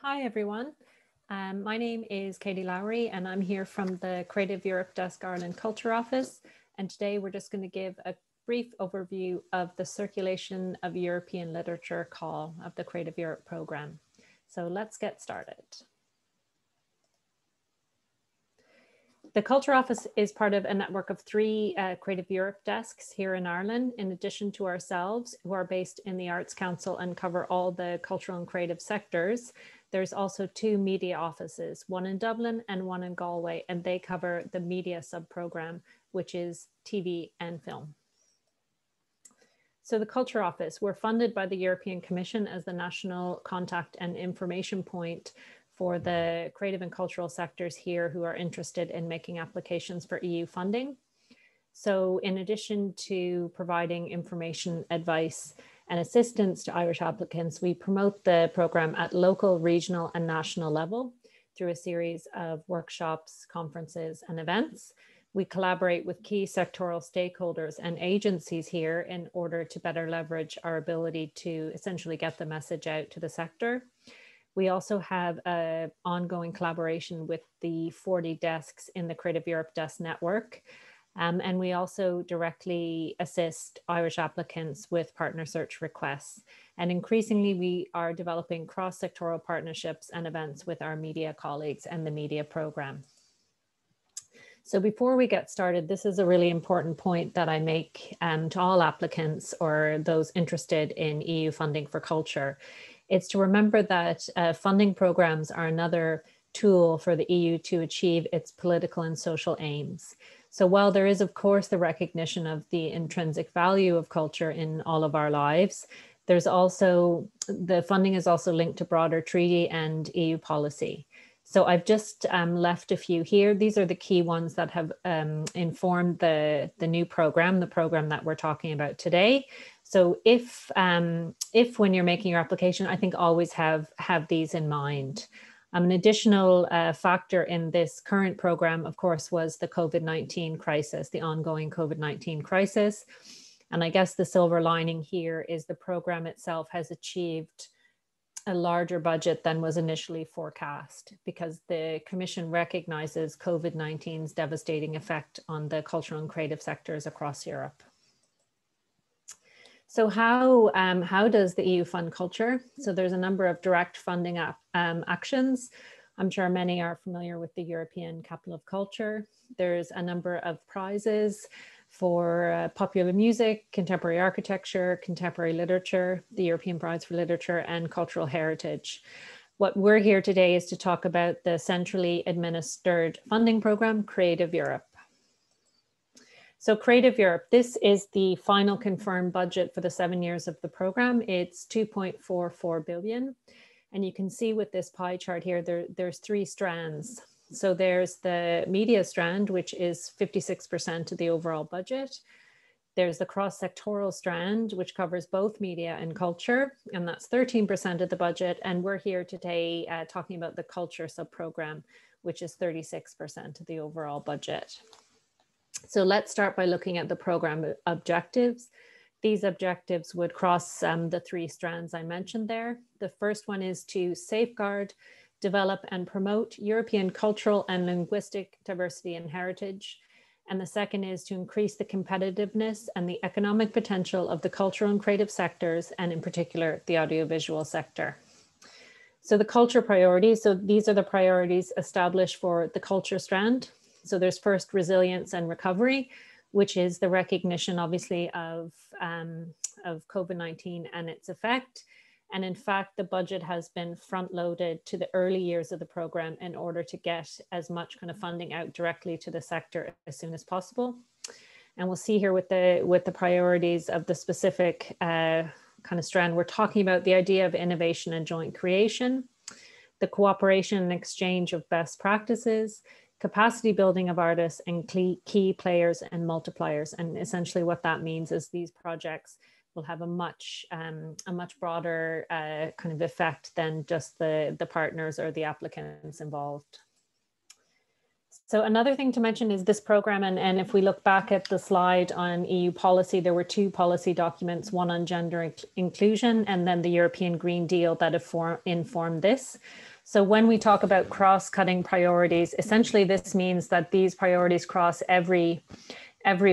Hi everyone, my name is Katie Lowry and I'm here from the Creative Europe Desk Ireland Culture Office, and today we're just going to give a brief overview of the Circulation of European Literature call of the Creative Europe programme. So let's get started. The Culture Office is part of a network of three Creative Europe desks here in Ireland, in addition to ourselves, who are based in the Arts Council and cover all the cultural and creative sectors. There's also two media offices, one in Dublin and one in Galway, and they cover the media sub-programme, which is TV and film. So the Culture Office, we're funded by the European Commission as the national contact and information point for the creative and cultural sectors here who are interested in making applications for EU funding. So in addition to providing information, advice, and assistance to Irish applicants, we promote the programme at local, regional, and national level through a series of workshops, conferences, and events. We collaborate with key sectoral stakeholders and agencies here in order to better leverage our ability to essentially get the message out to the sector. We also have an ongoing collaboration with the 40 desks in the Creative Europe Desk Network. And we also directly assist Irish applicants with partner search requests. And increasingly, we are developing cross-sectoral partnerships and events with our media colleagues and the media programme. So before we get started, this is a really important point that I make to all applicants or those interested in EU funding for culture. It's to remember that funding programs are another tool for the EU to achieve its political and social aims. So while there is, of course, the recognition of the intrinsic value of culture in all of our lives, there's also, the funding is also linked to broader treaty and EU policy. So I've just left a few here. These are the key ones that have informed the new program, the program that we're talking about today. So if when you're making your application, I think always have these in mind. An additional factor in this current program, of course, was the COVID-19 crisis, the ongoing COVID-19 crisis. And I guess the silver lining here is the program itself has achieved a larger budget than was initially forecast, because the Commission recognizes COVID-19's devastating effect on the cultural and creative sectors across Europe. So how does the EU fund culture? So there's a number of direct funding actions. I'm sure many are familiar with the European Capital of Culture. There's a number of prizes for popular music, contemporary architecture, contemporary literature, the European Prize for Literature, and cultural heritage. What we're here today is to talk about the centrally administered funding program, Creative Europe. So Creative Europe, this is the final confirmed budget for the 7 years of the program. It's 2.44 billion. And you can see with this pie chart here, there's three strands. So there's the media strand, which is 56% of the overall budget. There's the cross-sectoral strand, which covers both media and culture, and that's 13% of the budget. And we're here today talking about the culture sub-program, which is 36% of the overall budget. So let's start by looking at the program objectives. These objectives would cross the three strands I mentioned there. The first one is to safeguard, develop and promote European cultural and linguistic diversity and heritage. And the second is to increase the competitiveness and the economic potential of the cultural and creative sectors, and in particular, the audiovisual sector. So the culture priorities, so these are the priorities established for the culture strand. So there's first resilience and recovery, which is the recognition, obviously, of COVID-19 and its effect. And in fact, the budget has been front loaded to the early years of the program in order to get as much kind of funding out directly to the sector as soon as possible. And we'll see here with the priorities of the specific kind of strand, we're talking about the idea of innovation and joint creation, the cooperation and exchange of best practices, capacity building of artists, and key players and multipliers. And essentially what that means is these projects will have a much broader kind of effect than just the partners or the applicants involved. So another thing to mention is this program, and if we look back at the slide on EU policy, there were two policy documents, one on gender inclusion and then the European Green Deal that informed this. So when we talk about cross-cutting priorities, essentially this means that these priorities cross every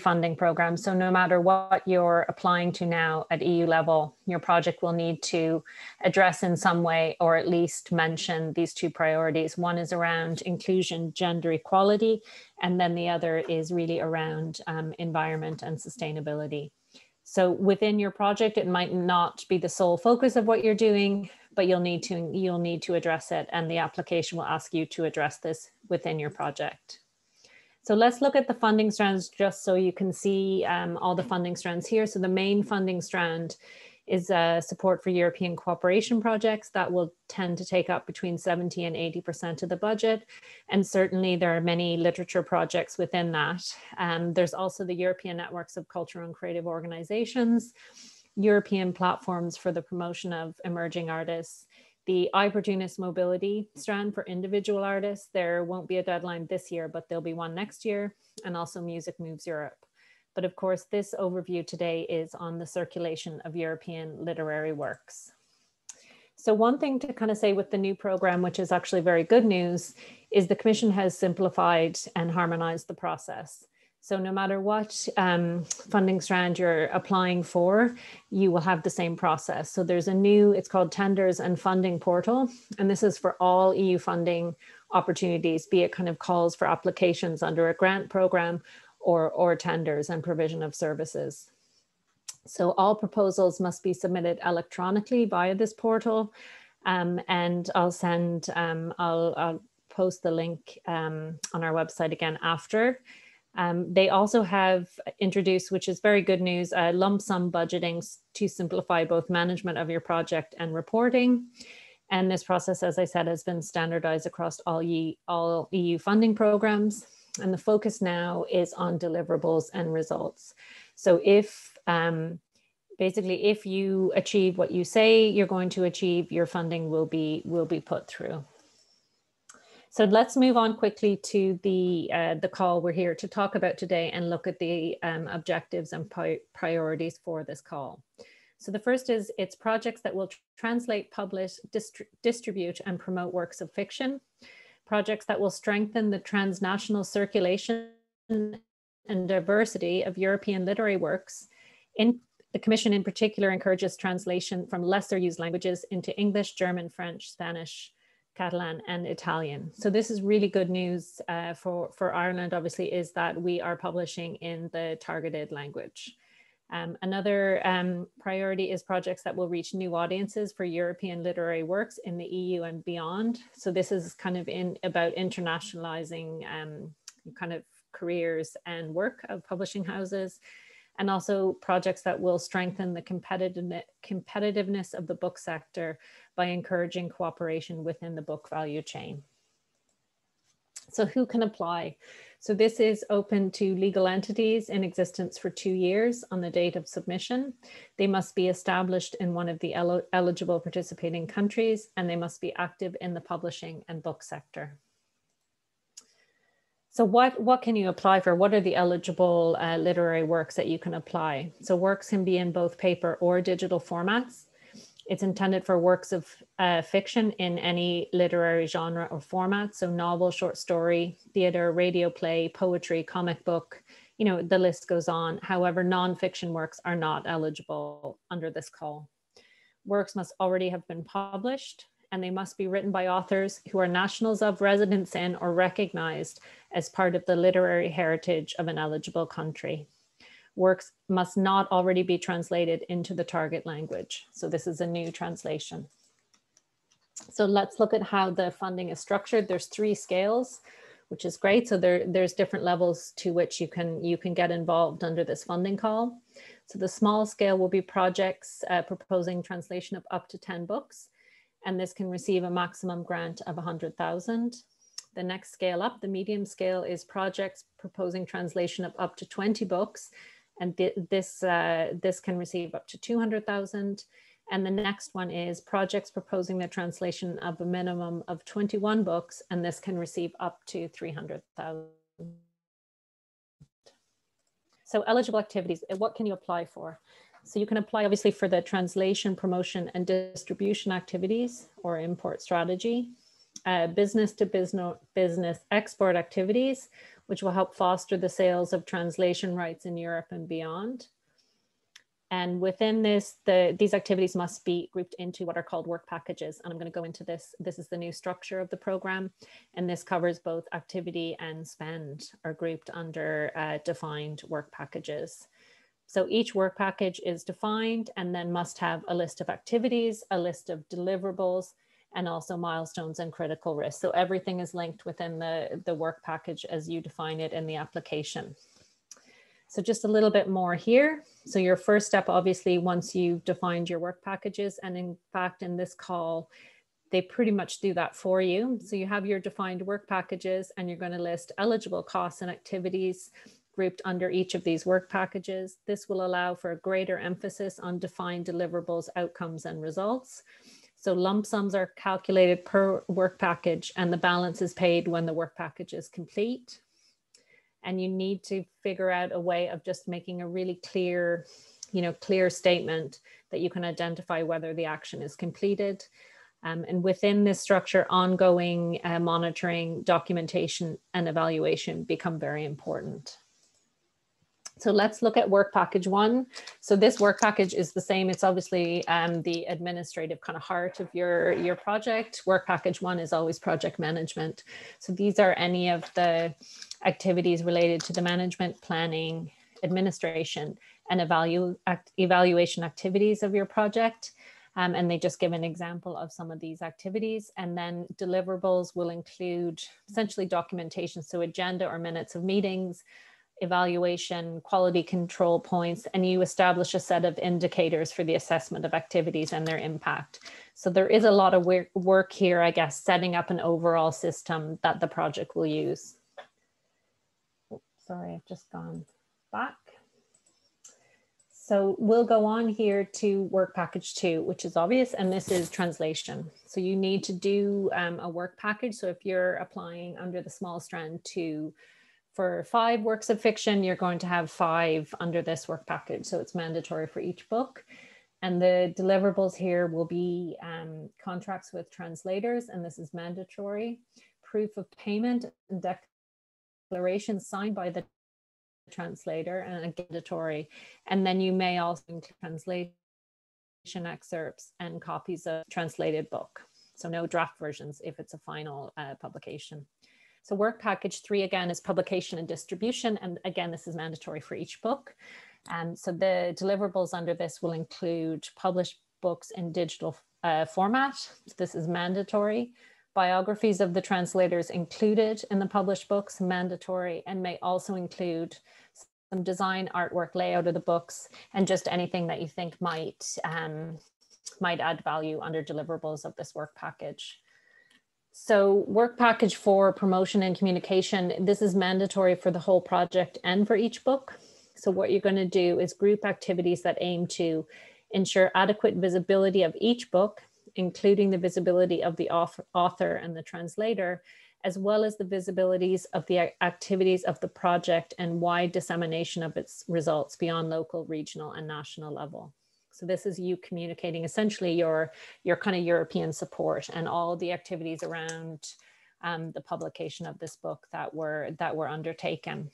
funding program. So no matter what you're applying to now at EU level, your project will need to address in some way, or at least mention these two priorities. One is around inclusion, gender equality, and then the other is really around environment and sustainability. So within your project, it might not be the sole focus of what you're doing, but you'll need to address it, and the application will ask you to address this within your project. So let's look at the funding strands just so you can see all the funding strands here. So the main funding strand is support for European cooperation projects. That will tend to take up between 70 and 80% of the budget. And certainly there are many literature projects within that. There's also the European networks of cultural and creative organizations, European platforms for the promotion of emerging artists, the opportunist mobility strand for individual artists. There won't be a deadline this year, but there'll be one next year, and also Music Moves Europe. But of course, this overview today is on the circulation of European literary works. So one thing to kind of say with the new program, which is actually very good news, is the Commission has simplified and harmonized the process. So no matter what funding strand you're applying for, you will have the same process. So there's a new, it's called Tenders and Funding Portal. And this is for all EU funding opportunities, be it kind of calls for applications under a grant program or tenders and provision of services. So all proposals must be submitted electronically via this portal. And I'll send, I'll post the link on our website again after. They also have introduced, which is very good news, lump sum budgeting to simplify both management of your project and reporting. And this process, as I said, has been standardized across all EU funding programs. And the focus now is on deliverables and results. So if basically, if you achieve what you say you're going to achieve, your funding will be put through. So let's move on quickly to the call we're here to talk about today and look at the objectives and priorities for this call. So the first is it's projects that will translate, publish, distribute and promote works of fiction, projects that will strengthen the transnational circulation and diversity of European literary works. The Commission in particular encourages translation from lesser used languages into English, German, French, Spanish, Catalan and Italian. So this is really good news for Ireland, obviously, is that we are publishing in the targeted language. Another priority is projects that will reach new audiences for European literary works in the EU and beyond. So this is kind of about internationalizing kind of careers and work of publishing houses, and also projects that will strengthen the competitiveness of the book sector by encouraging cooperation within the book value chain. So who can apply? So this is open to legal entities in existence for 2 years on the date of submission. They must be established in one of the eligible participating countries, and they must be active in the publishing and book sector. So what can you apply for? What are the eligible literary works that you can apply? So works can be in both paper or digital formats. It's intended for works of fiction in any literary genre or format. So novel, short story, theater, radio play, poetry, comic book, you know, the list goes on. However, nonfiction works are not eligible under this call. Works must already have been published, and they must be written by authors who are nationals of, residents in, or recognized as part of the literary heritage of an eligible country. Works must not already be translated into the target language. So this is a new translation. So let's look at how the funding is structured. There's 3 scales, which is great. So there's different levels to which you can get involved under this funding call. So the small scale will be projects proposing translation of up to 10 books, and this can receive a maximum grant of 100,000. The next scale up, the medium scale, is projects proposing translation of up to 20 books, and this can receive up to 200,000. And the next one is projects proposing the translation of a minimum of 21 books, and this can receive up to 300,000. So eligible activities, what can you apply for? So you can apply obviously for the translation, promotion and distribution activities or import strategy. business to business export activities, which will help foster the sales of translation rights in Europe and beyond. And within this, these activities must be grouped into what are called work packages. And I'm going to go into this. This is the new structure of the program. And this covers both activity and spend are grouped under defined work packages. So each work package is defined and then must have a list of activities, a list of deliverables, and also milestones and critical risks. So everything is linked within the work package as you define it in the application. So just a little bit more here. So your first step, obviously, once you've defined your work packages, and in fact, in this call, they pretty much do that for you. So you have your defined work packages and you're going to list eligible costs and activities grouped under each of these work packages. This will allow for a greater emphasis on defined deliverables, outcomes, and results. So lump sums are calculated per work package and the balance is paid when the work package is complete. And you need to figure out a way of just making a really clear, clear statement that you can identify whether the action is completed. And within this structure, ongoing monitoring, documentation, and evaluation become very important. So let's look at work package 1. So this work package is the same. It's obviously the administrative kind of heart of your project. Work package 1 is always project management. So these are any of the activities related to the management, planning, administration, and evaluation activities of your project. And they just give an example of some of these activities. And then deliverables will include essentially documentation, so agenda or minutes of meetings, evaluation, quality control points, and you establish a set of indicators for the assessment of activities and their impact. So there is a lot of work here, I guess, setting up an overall system that the project will use. Oops, sorry, I've just gone back. So we'll go on here to work package 2, which is obvious, and this is translation. So you need to do a work package. So if you're applying under the small strand 2, for 5 works of fiction, you're going to have 5 under this work package. So it's mandatory for each book. And the deliverables here will be contracts with translators, and this is mandatory. Proof of payment and declarations signed by the translator and mandatory. And then you may also include translation excerpts and copies of translated book. So no draft versions if it's a final publication. So work package 3, again, is publication and distribution. And again, this is mandatory for each book. So the deliverables under this will include published books in digital format. This is mandatory. Biographies of the translators included in the published books, mandatory, and may also include some design, artwork, layout of the books, and just anything that you think might add value under deliverables of this work package. So work package 4, promotion and communication, this is mandatory for the whole project and for each book. So what you're going to do is group activities that aim to ensure adequate visibility of each book, including the visibility of the author and the translator, as well as the visibilities of the activities of the project and wide dissemination of its results beyond local, regional, and national level. So this is you communicating essentially your kind of European support and all the activities around the publication of this book that were undertaken.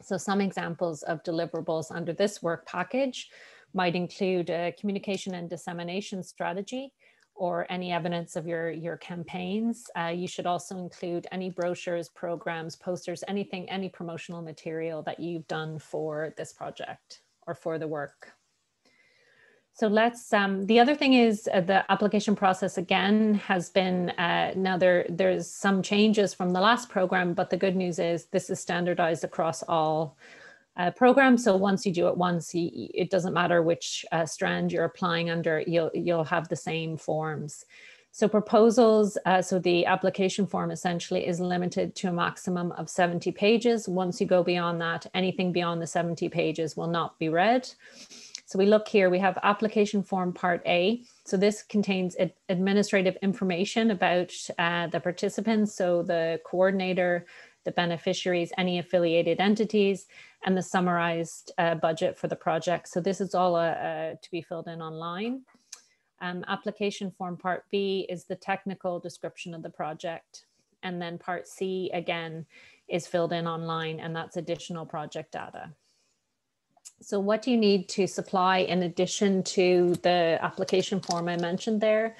So some examples of deliverables under this work package might include a communication and dissemination strategy or any evidence of your campaigns. You should also include any brochures, programs, posters, anything, any promotional material that you've done for this project or for the work. So let's, the other thing is the application process again has been, now there's some changes from the last program, but the good news is this is standardized across all programs. So once you do it once, it doesn't matter which strand you're applying under, you'll have the same forms. So proposals, so the application form essentially is limited to a maximum of 70 pages. Once you go beyond that, anything beyond the 70 pages will not be read. So we look here, we have application form part A. So this contains administrative information about the participants, so the coordinator, the beneficiaries, any affiliated entities, and the summarized budget for the project. So this is all to be filled in online. Application form part B is the technical description of the project. And then part C, again, is filled in online, and that's additional project data. So what do you need to supply in addition to the application form I mentioned there?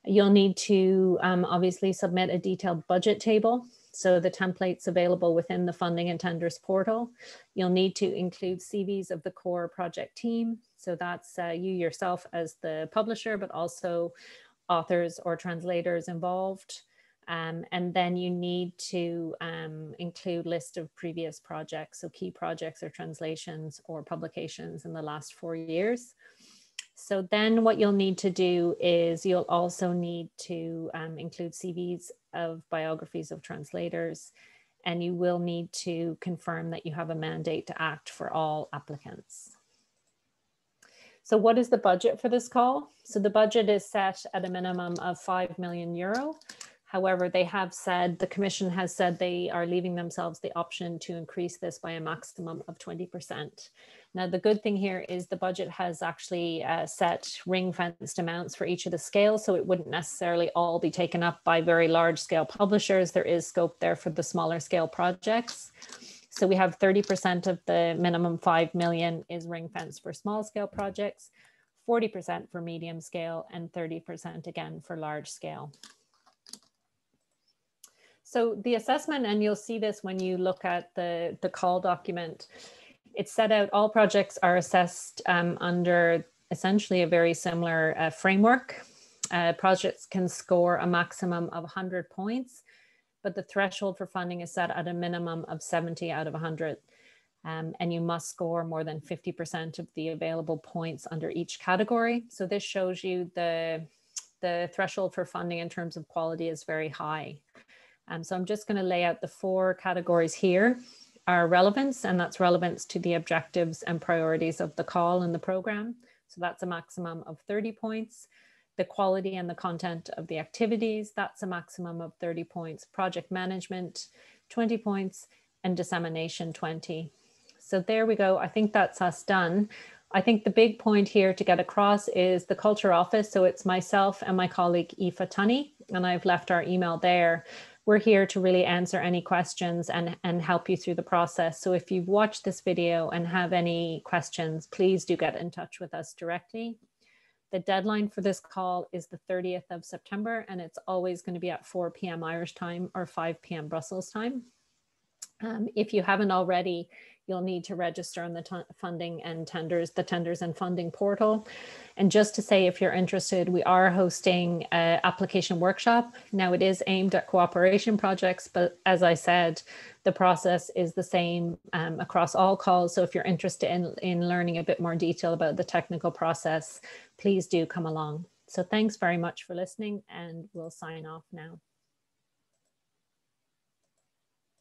You'll need to obviously submit a detailed budget table. So the template's available within the funding and tenders portal. You'll need to include CVs of the core project team. So that's you yourself as the publisher, but also authors or translators involved. And then you need to include list of previous projects, so key projects or translations or publications in the last 4 years. So then what you'll need to do is you'll also need to include CVs of biographies of translators, and you will need to confirm that you have a mandate to act for all applicants. So what is the budget for this call? So the budget is set at a minimum of €5 million. However, they have said, the Commission has said they are leaving themselves the option to increase this by a maximum of 20%. Now, the good thing here is the budget has actually set ring-fenced amounts for each of the scales, so it wouldn't necessarily all be taken up by very large-scale publishers. There is scope there for the smaller scale projects. So we have 30% of the minimum 5 million is ring-fenced for small-scale projects, 40% for medium scale, and 30% again for large scale. So the assessment, and you'll see this when you look at the call document, it's set out all projects are assessed under essentially a very similar framework. Projects can score a maximum of 100 points, but the threshold for funding is set at a minimum of 70 out of 100. And you must score more than 50% of the available points under each category. So this shows you the threshold for funding in terms of quality is very high. So I'm just going to lay out the 4 categories here. Our relevance, and that's relevance to the objectives and priorities of the call and the program. So that's a maximum of 30 points. The quality and the content of the activities, that's a maximum of 30 points. Project management, 20 points, and dissemination, 20. So there we go. I think that's us done. I think the big point here to get across is the Culture Office. So it's myself and my colleague Aoife Tunney, and I've left our email there. We're here to really answer any questions and help you through the process. So if you've watched this video and have any questions, please do get in touch with us directly. The deadline for this call is the 30th of September, and it's always going to be at 4 p.m. Irish time or 5 p.m. Brussels time. If you haven't already, you'll need to register on the funding and tenders, the tenders and funding portal. And just to say, if you're interested, we are hosting an application workshop. Now it is aimed at cooperation projects, but as I said, the process is the same across all calls. So if you're interested in learning a bit more detail about the technical process, please do come along. So thanks very much for listening, and we'll sign off now.